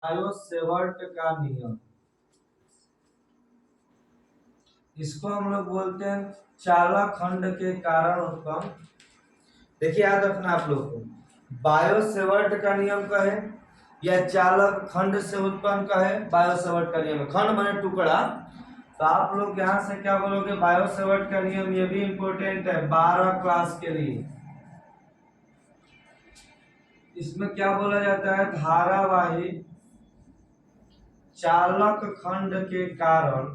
Biot-Savart का नियम, इसको हम लोग बोलते हैं चालक खंड के कारण उत्पन्न। देखिए याद रखना आप लोग को, बायो-सेवर्ट का नियम का है या चालक खंड से उत्पन्न का है। बायो-सेवर्ट का नियम, खंड माने टुकड़ा, तो आप लोग यहाँ से क्या बोलोगे, बायो-सेवर्ट का नियम। ये भी इंपॉर्टेंट है 12 क्लास के लिए। इसमें क्या बोला जाता है, धारावाही चालक खंड के कारण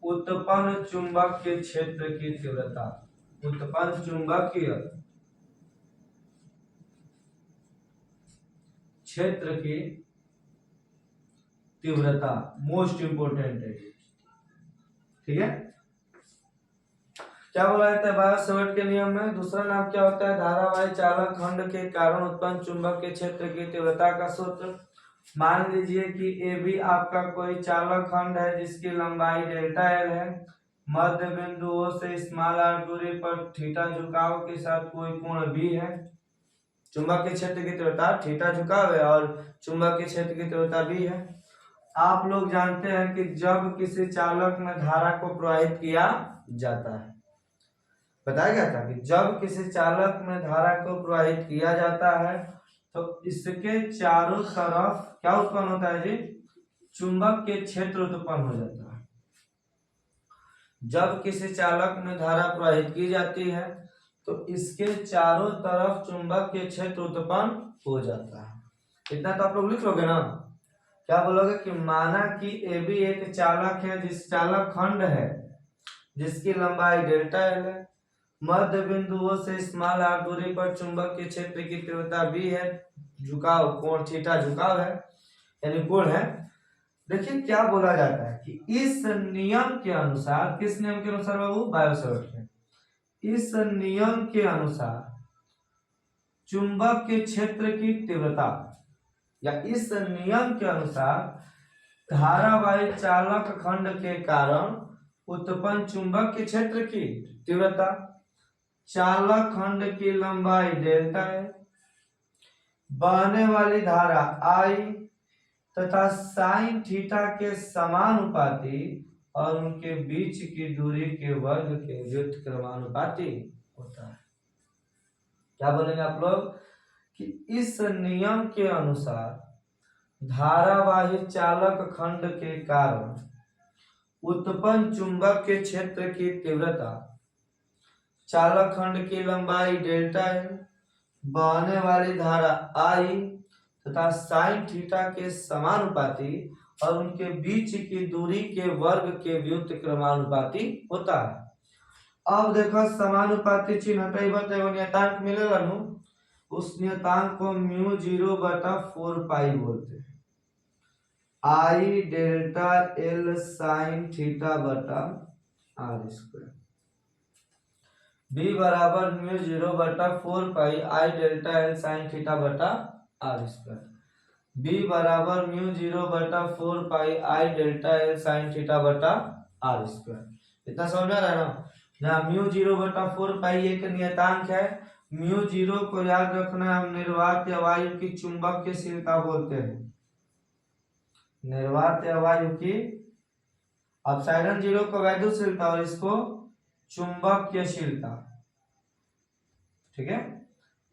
उत्पन्न चुंबकीय क्षेत्र की तीव्रता, उत्पन्न चुंबकीय क्षेत्र की तीव्रता मोस्ट इंपोर्टेंट है, ठीक है। क्या बोला जाता है बायो-सेवर्ट के नियम में, दूसरा नाम क्या होता है, धारावाही चालक खंड के कारण उत्पन्न चुंबकीय क्षेत्र की तीव्रता का सूत्र। मान लीजिए कि ए बी आपका कोई चालक खंड है जिसकी लंबाई डेल्टा एल है, मध्य बिंदुओं से स्मॉल आर दूरी पर थीटा झुकाव के साथ कोई कोण बी है। चुंबकीय क्षेत्र की तीव्रता थीटा झुकाव है और चुंबकीय क्षेत्र की तीव्रता बी है। आप लोग जानते हैं कि जब किसी चालक में धारा को प्रवाहित किया जाता है, बताया गया था कि जब किसी चालक में धारा को प्रवाहित किया जाता है तो इसके चारों तरफ क्या उत्पन्न होता है जी, चुंबकीय क्षेत्र उत्पन्न हो जाता है। जब किसी चालक में धारा प्रवाहित की जाती है तो इसके चारों तरफ चुंबकीय क्षेत्र उत्पन्न हो जाता है। इतना तो आप लोग लिख लोगे ना। क्या बोलोगे कि माना कि ए बी एक चालक है, जिस चालक खंड है जिसकी लंबाई डेल्टा एल है, मध्य बिंदुओं से स्मॉल आर दूरी पर चुंबकीय क्षेत्र की तीव्रता बी है, झुकाव कोण थीटा झुकाव है यानी कोण है। देखिए क्या बोला जाता है कि इस नियम के अनुसार, किस नियम के अनुसार बाबू, बायो-सेवर्ट के, इस नियम के अनुसार चुंबकीय क्षेत्र की तीव्रता, या इस नियम के अनुसार धारावाही चालक खंड के कारण उत्पन्न चुंबकीय क्षेत्र की तीव्रता, चालक खंड की लंबाई डेल्टा है, बहने वाली धारा आई तथा साइन थीटा के समानुपाती और उनके बीच की दूरी के वर्ग के व्युत्क्रमानुपाती होता है। क्या बोलेंगे आप लोग कि इस नियम के अनुसार धारावाही चालक खंड के कारण उत्पन्न चुंबकीय क्षेत्र की तीव्रता, चालक खंड की लंबाई डेल्टा है, बहने वाली धारा आई तथा साइन थीटा के समानुपाती और उनके बीच की दूरी के वर्ग के व्युत्क्रमानुपाती होता है। अब देखो समानुपाती चिन्ह हटाइबा तो एगो नियतांक मिलेगा नु, उस नियतांक को म्यू 0/4 पाई बोलते हैं। आई डेल्टा एल साइन थीटा बटा आर स्क्वायर, बी बराबर म्यू 0/4 पाई आई डेल्टा एल साइन थीटा बटा आर स्क्वायर, बी बराबर म्यू 0/4 पाई आई डेल्टा एल साइन थीटा बटा आर स्क्वायर। इतना समझ में आ रहा है ना। जहाँ म्यू 0/4 पाई एक नियतांक है, म्यू 0 को याद रखना है, हम निर्वात या वायु की चुंबकीयशीलता बोलते हैं, निर्वात या वायु की अपसाइडन 0 को वैद्युतशीलता और इसको चुंबकीयशीलता, ठीक है।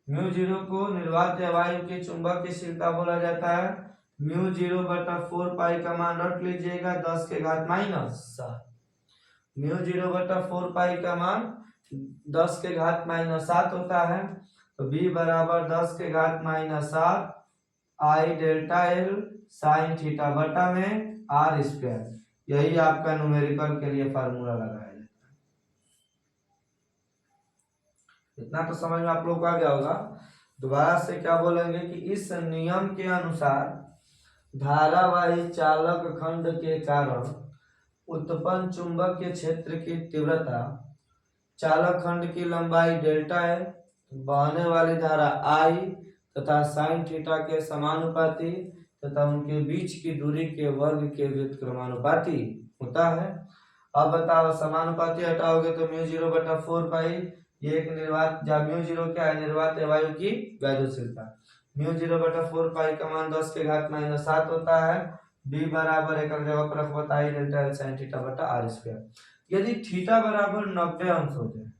म्यू 0 को निर्वात या वायु की चुंबकीयशीलता बोला जाता है। म्यू 0/4 पाई का मान रख लीजिएगा 10 के घात -7। म्यू 0/4 पाई का मान 10 के घात -7 होता है, तो बी बराबर 10 के घात -7 आई डेल्टा एल साइन थीटा बटा में आर स्क्वायर। यही आपका न्यूमेरिकल के लिए फार्मूला लगाया जाता है। इतना तो समझ में आप लोग को आ गया होगा। दोबारा से क्या बोलेंगे कि इस नियम के अनुसार धारावाही चालक खंड के कारण उत्पन्न चुंबकीय क्षेत्र की तीव्रता, चालक खंड की लंबाई डेल्टा है, बहने वाली धारा आई तथा साइन थीटा के समानुपाती तथा उनके बीच की दूरी के वर्ग के व्युत्क्रमानुपाती होता है। अब बताओ समानुपाती हटाओगे तो म्यू 0/4 पाई, ये एक निर्वात जहाँ म्यू जीरो क्या है, निर्वात वायु की गतिशीलता। म्यू जीरो बटा 4 पाई का मान 10 के घात -7 होता है। बी बराबर एक जगह पर रख बताइए डेल्टा एल साइन थीटा बटा आर स्क्वायर। यदि थीटा बराबर 90 अंश हो जाए,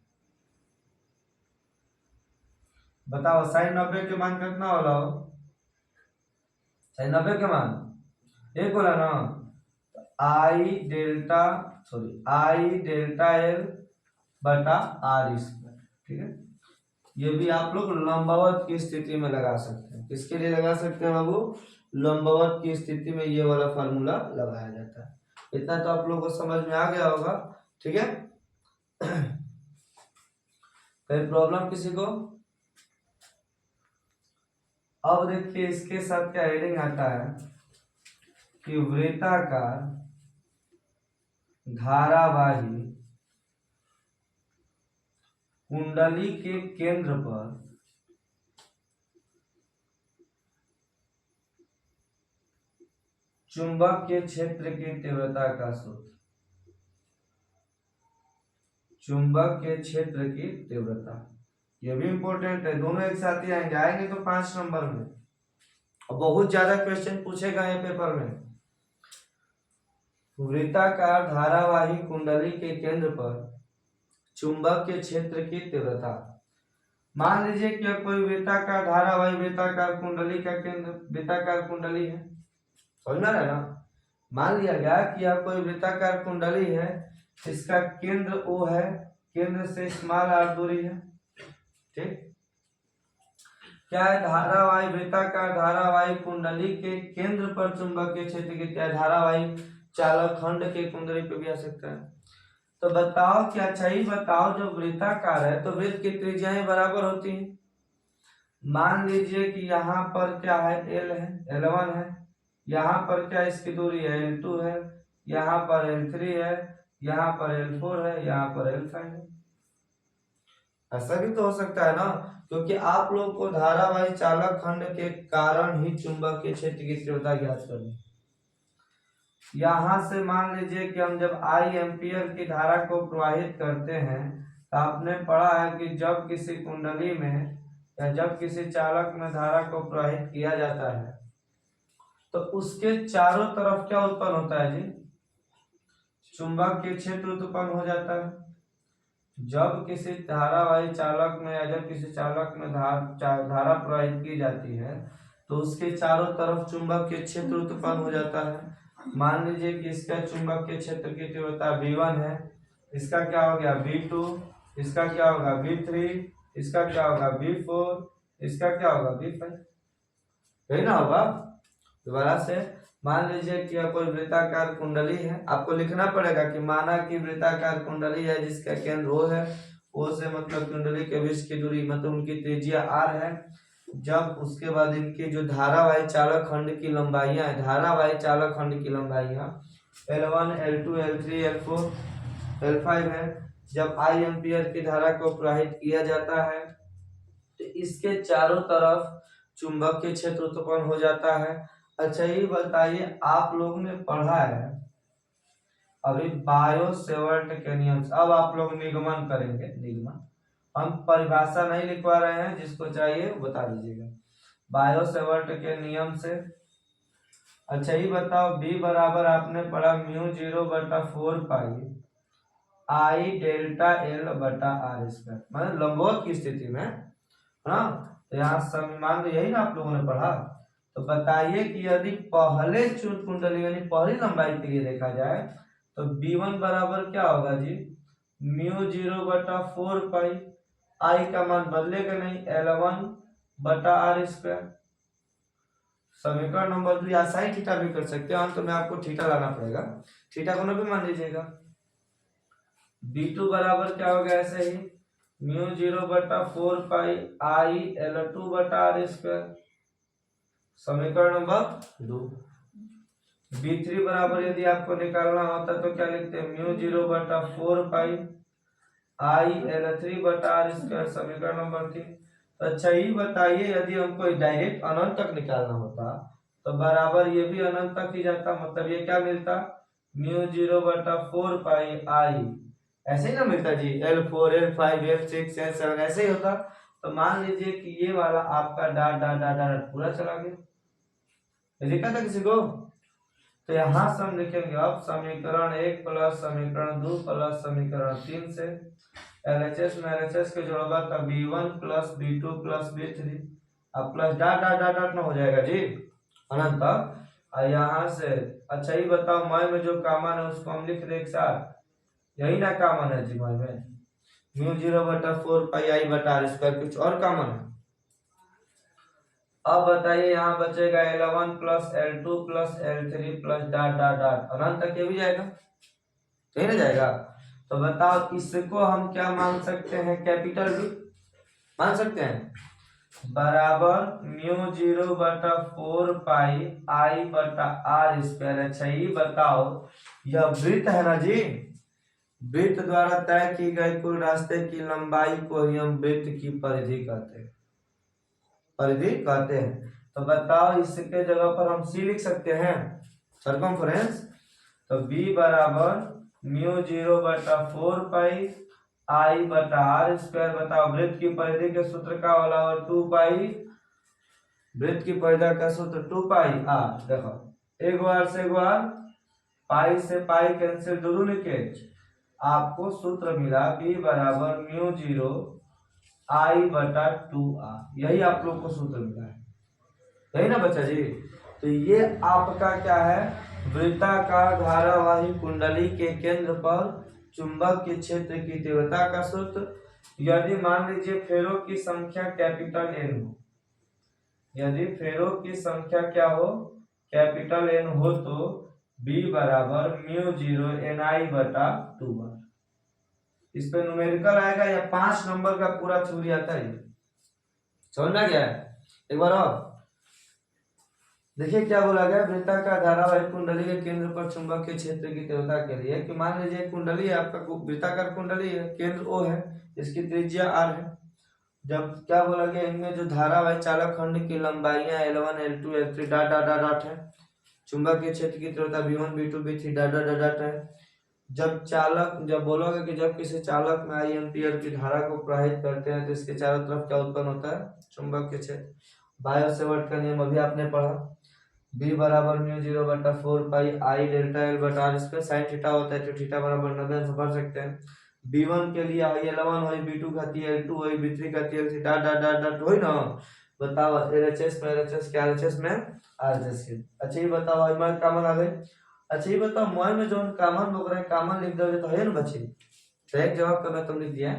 बताओ साइन 90 के मान कितना होला हो? साइन 90 के मान एक होला ना, आई डेल्टा एल बटा आर स्क्वायर। ठीक है, ये भी आप लोग लंबवत की स्थिति में लगा सकते हैं। किसके लिए लगा सकते हैं बाबू? लंबवत की स्थिति में ये वाला फार्मूला लगाया जाता है। इतना तो आप लोगों को समझ में आ गया होगा। ठीक है, कोई प्रॉब्लम किसी को? अब देखिए इसके साथ क्या हेडिंग आता है कि वृत्ताकार धारावाही कुंडली के केंद्र पर चुंबकीय क्षेत्र की तीव्रता का सूत्र। चुंबकीय क्षेत्र की तीव्रता, ये भी इंपॉर्टेंट है। दोनों एक साथ ही आएंगे तो 5 नंबर में, और बहुत ज्यादा क्वेश्चन पूछेगा ये पेपर में। वृत्ताकार धारावाही कुंडली के केंद्र पर चुंबकीय क्षेत्र की तीव्रता। मान लीजिए कि कोई वृत्ताकार धारावाही वृत्ताकार कुंडली का केंद्र वृत्ताकार कुंडली है, समझ में आ रहा है ना? मान लिया गया कि यह कोई वृत्ताकार कुंडली है, इसका केंद्र O है, केंद्र से स्मॉल r दूरी है। ठीक, क्या है? धारावाही वृत्ताकार धारावाही कुंडली के केंद्र पर चुंबकीय क्षेत्र की क्या? धारावाही चालक खंड के कुंडली पे भी आ सकता है। तो बताओ क्या चाहिए? बताओ जब वृत्ताकार है तो वृत्त की त्रिज्याएं बराबर होती हैं। मान लीजिए कि यहाँ पर क्या है? L है, L1 है, यहाँ पर क्या इसकी दूरी है? L2 है, यहाँ पर L3 है, यहाँ पर L4 है, यहाँ पर L5 है। ऐसा भी तो हो सकता है ना, क्योंकि आप लोग को धारावाही चालक खंड के कारण ही चुंबकीय क्षेत्र की तीव्रता ज्ञात करनी। यहां से मान लीजिए कि हम जब आई एम्पियर की धारा को प्रवाहित करते हैं तो आपने पढ़ा है कि जब किसी कुंडली में या जब किसी चालक में धारा को प्रवाहित किया जाता है तो उसके चारों तरफ क्या उत्पन्न होता है जी? चुंबकीय क्षेत्र उत्पन्न हो जाता है। जब किसी धारावाही चालक में या जब किसी चालक में धारा प्रवाहित की जाती है तो उसके चारों तरफ चुंबकीय क्षेत्र उत्पन्न हो जाता है। मान लीजिए कि इसका चुंबकीय क्षेत्र की तीव्रता V1 है, इसका क्या हो गया? V2, इसका क्या होगा? V3, इसका क्या होगा? V4, इसका क्या होगा? V5। यही ना होगा? दोबारा से मान लीजिए कि कोई वृत्ताकार कुंडली है, आपको लिखना पड़ेगा कि माना कि वृत्ताकार कुंडली है जिसका केंद्र O है, O से मतलब कुंडली के बीच की दूरी मतलब उनकी त्रिज्या R है। जब उसके बाद इनकी जो धारावाही चालक खंड की लंबाइयां है, धारावाही चालक खंड की लंबाइयां L1, L2, L3, L4, L5 है। जब आई एम्पियर की धारा को प्रवाहित किया जाता है तो इसके चारों तरफ चुंबकीय क्षेत्र उत्पन्न हो जाता है। अच्छा ये बताइए, आप लोगों ने पढ़ा है अभी बायो सेवर्ट के नियम से। अब आप लोग निगमन करेंगे। निगमन हम परिभाषा नहीं लिखवा रहे हैं, जिसको चाहिए बता दीजिएगा। बायो सेवर्ट के नियम से अच्छा ही बताओ, B बराबर आपने पढ़ा μ0 बटा 4 पाई आई डेल्टा एल बटा आर स्क्वायर, मतलब लंबवत की स्थिति में। हाँ, तो यहाँ समान यही ना आप लोगों ने पढ़ा। तो बताइए कि यदि पहले चुंबकीय कुंडली यानी पहली लंबाई के लिए देखा जाए तो B1 बराबर क्या होगा जी? μ0 बटा 4 पाई, आई का मान बदलेगा नहीं, L1 बटा आर स्क्वायर। समीकरण नंबर 2 या साइन थीटा भी कर सकते हैं, तो मैं आपको थीटा लाना पड़ेगा। थीटा को भी मान लीजिएगा। B2 बराबर क्या हो गया? ऐसे ही μ0 बटा 4 पाई आई L2 बटा आर स्क्वायर। समीकरण नंबर 2। B3 बराबर यदि आपको निकालना होता तो क्या लिखते हैं? μ0 बटा 4 पाई आई L3 बटा आर स्क्वायर। समीकरण नंबर 3। तो अच्छा ही बताइए, यदि हमको डायरेक्ट अनंत तक निकालना होता तो बराबर ये भी अनंत तक ही जाता, मतलब ये क्या मिलता? μ0 बटा 4 पाई आई ऐसे ही ना मिलता जी, L4 L5 L6 L7 ऐसे ही होता। तो मान लीजिए कि ये वाला आपका डॉट डॉट डॉट डॉट पूरा चला गया, लिखा था किसी को? तो यहाँ से हम लिखेंगे अब समीकरण 1 प्लस समीकरण 2 प्लस समीकरण 3 से LHS में LHS के जोड़ोगा तो B1 plus B2 plus B3 अब plus dot dot dot dot में हो जाएगा जी अनंत तक। और यहाँ से अच्छा ही बताओ मय में जो कॉमन है उसको हम लिख दे एक साथ, यही ना कॉमन है जी मय में, म्यू 0/4 पाई आई बटा आर स्क्वायर, कुछ और कॉमन है? अब बताइए यहाँ बचेगा L1 plus L2 plus L3 plus dot dot dot अनंत तक ये भी जाएगा, सही ना जाएगा? तो बताओ इसको हम क्या मान सकते हैं, कैपिटल B मान सकते हैं, बराबर म्यू 0/4 पाई आई बटा आर स्क्वायर। अच्छा ये बताओ यह वृत्त है ना जी, वृत्त द्वारा तय की गई कुल रास्ते की लंबाई को ही हम वृत्त की परिधि कहते हैं, परिधि कहते हैं। तो बताओ इसके जगह पर हम सी लिख सकते हैं सरकमफ्रेंस, तो b बराबर म्यू 0/4 पाई आई बटा आर स्क्वायर। बताओ वृत्त की परिधि के सूत्र का वाला और 2 पाई, वृत्त की परिधि का सूत्र 2 पाई आर। देखो एक बार से एक बार पाई से पाई कैंसिल, दो लिखे, आपको सूत्र मिला b बराबर म्यू 0 आई बटा 2r, यही आप लोग को सूत्र मिला है, यही ना बच्चा जी? तो ये आपका क्या है, वृत्ताकार धारावाही कुंडली के केंद्र पर चुंबक के क्षेत्र की तीव्रता का सूत्र। यदि मान लीजिए फेरों की संख्या कैपिटल N हो, यदि फेरों की संख्या क्या हो, कैपिटल N हो, तो b बराबर म्यू 0 ni बटा 2r। इस पे न्यूमेरिकल आएगा या 5 नंबर का पूरा थ्योरी आता है, समझ में गया? एक बार और देखिए क्या बोला गया, वृत्ताकार धारावाही कुंडली के केंद्र पर चुंबक के क्षेत्र की तीव्रता के लिए, कि मान लीजिए कुंडली है आपका, वृत्ताकार कुंडली है, केंद्र O है, इसकी त्रिज्या R है। जब क्या बोला गया, इनमें जो धारावाही चालक खंड की लंबाइयां L1 L2 L3 dot dot dot dot है, चुंबक के क्षेत्र की तीव्रता V1 V2 V3 dot dot dot है। जब बोलोगे कि जब किसी चालक में आई एम्पियर की धारा को प्रवाहित करते हैं तो इसके चारों तरफ क्या उत्पन्न होता है, चुंबक के क्षेत्र। बायो सेवर्ट का नियम अभी आपने पढ़ा, b बराबर म्यू 0/4 पाई आई डेल्टा एल बटा आर स्क्वायर, साइन थीटा होता है तो थीटा बराबर 90 से भर सकते हैं। b1 के लिए आई L1 होई, b2 खाती है L2 होई, b3 खाती है L3 dot dot dot dot होई ना। बताओ LHS में LHS के RHS में RHS के। अच्छा ये बताओ हमारे कॉमन आ गए। अच्छा ये बताओ मॉय में जो कॉमन बोल रहे हैं, कॉमन लिख दोगे तो है ना बच्चे, तो एक जवाब करना तुम लिख दिया,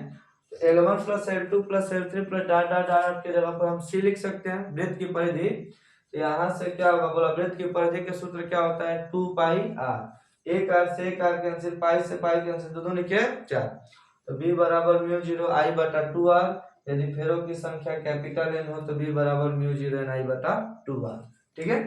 तो L1 plus L2 plus L3 plus dot dot dot के जगह पर हम सी लिख सकते हैं, वृत्त की परिधि। तो यहाँ से क्या होगा, बोला वृत्त की परिधि के सूत्र क्या होता है, 2 पाई आर, एक आर से एक आर कैंसिल, पाई से पाई कैंसिल, दो लिखे 4। तो b बराबर म्यू 0 आई बटा 2r, यदि फेरों की संख्या कैपिटल N हो तो b बराबर म्यू 0 n i बटा 2r। ठीक है।